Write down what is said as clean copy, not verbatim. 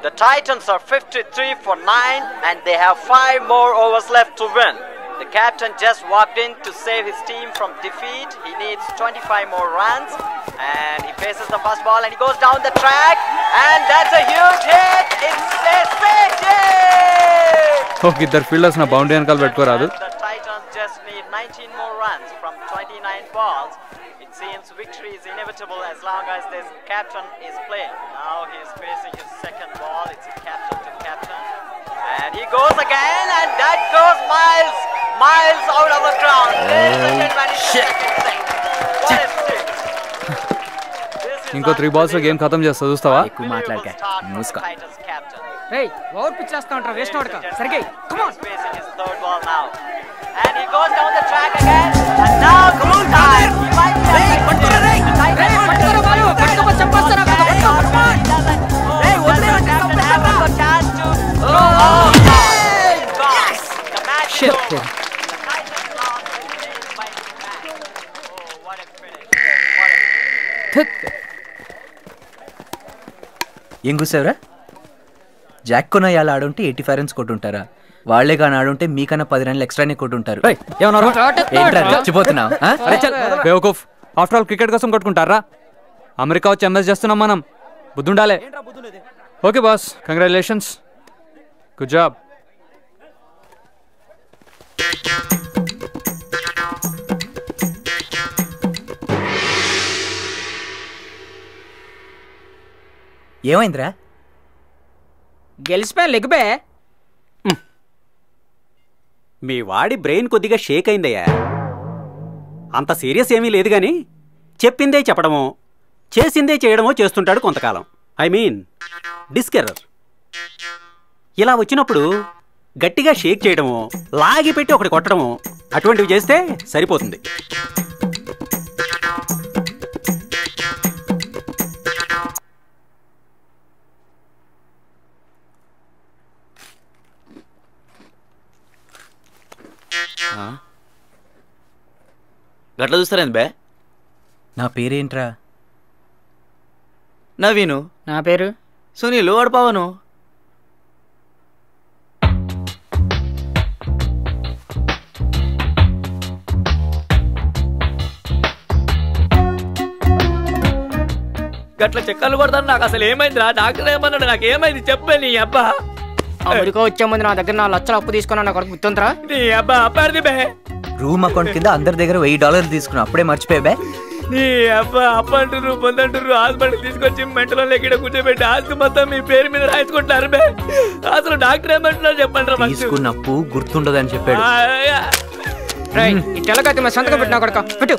The Titans are 53 for 9 and they have 5 more overs left to win. The captain just walked in to save his team from defeat. He needs 25 more runs and he faces the first ball and he goes down the track and that's a huge hit. It's a six hit. Oh, iddar fielders na boundary ankal pettukoradu. The Titans just need 19 more runs from 29 balls. It seems victory is inevitable as long as this captain is playing. Now he is facing his second ball. It's a captain to captain. And he goes again and that goes miles out of the ground. Shit. What a six. ఇంకో 3 balls లో game ఖతం చేస్తా చూస్తావా? ఎక్కువ మాట్లాడక మూసుకో. రేయ్ over pitch చేస్తా ఉంటా వేస్ట్ అవుట్ కా సరిగ్గా come on Facing his third ball now. And he goes down the track again. And now goal time. రేయ్ పట్టురా రేయ్ పట్టురా బాలు పట్టుకో చంపేస్తారా పట్టుకో రేయ్ వదిలేయండి చంపేస్తారా chance to yes. The match is over. The Titans lost by match. Oh, what a finish. ఏం కూసావురా? Jack కొన ఇలా ఆడుంటే 85 రన్స్ కొట్టుంటారా? వాళ్లే కానీ ఆడుంటే మీకన్నా 10 రన్లు ఎక్స్ట్రానే కొట్టుంటారు. ఏంట్రా చచ్చిపోతున్నావు? బేవకూఫ్, ఆఫ్టర్ ఆల్ క్రికెట్ కోసం కొట్టుకుంటారా? అమెరికా వచ్చి ఎంఎస్ చేస్తున్నాం మనం. బుద్ధుండాలే. Okay boss, congratulations, good job. ఏమైందిరా? గెలిచిపోయా లెగ్బే. మీ వాడి బ్రెయిన్ కొద్దిగా షేక్ అయిందయ్యా. అంత సీరియస్ ఏమీ లేదు గాని చెప్పిందే చెప్పడమో చేసిందే చేయడమో చేస్తుంటాడు కొంతకాలం. I mean disk error. ఇలా వచ్చినప్పుడు గట్టిగా షేక్ చేయడమో లాగి పెట్టి ఒకటి కొట్టడమో అటువంటివి చేస్తే సరిపోతుంది. గట్ల చూస్తారేంది బే? నా పేరేంట్రా? నవీను. నా పేరు సునీలు. వాడు పవను. గట్ల చెక్కలు కొడతాను. నాకు అసలు ఏమైందిరా? డాక్టర్ ఏమన్నాడు? నాకు ఏమైంది చెప్పే. నీ అబ్బా అమెరికా వచ్చే ముందు నా దగ్గర 4 లక్షలు అప్పు తీసుకున్నా. నా కొడుకు గుర్తుందిరా? నీ అబ్బా అప్పాడిది బే. రూమ్ అకౌంట్ కింద అందరి దగ్గర $1000 తీసుకున్నా. అప్పుడే మర్చిపోయా బే. నీ అబ్బా అప్పంటారు పొందంటారు. హాస్పిటల్ తీసుకొచ్చి మెంటలో లెక్కడ కూర్చోబెట్టి ఆస్తి మొత్తం మీ పేరు మీద రాయించుకుంటారు బే. అసలు డాక్టర్ ఏమంటున్నారు చెప్పండి. తీసుకున్న అప్పు గుర్తుండదని చెప్పాడు. ఇట్టెలకైతే సంతకం పెట్టినా కొడుక పెట్టు.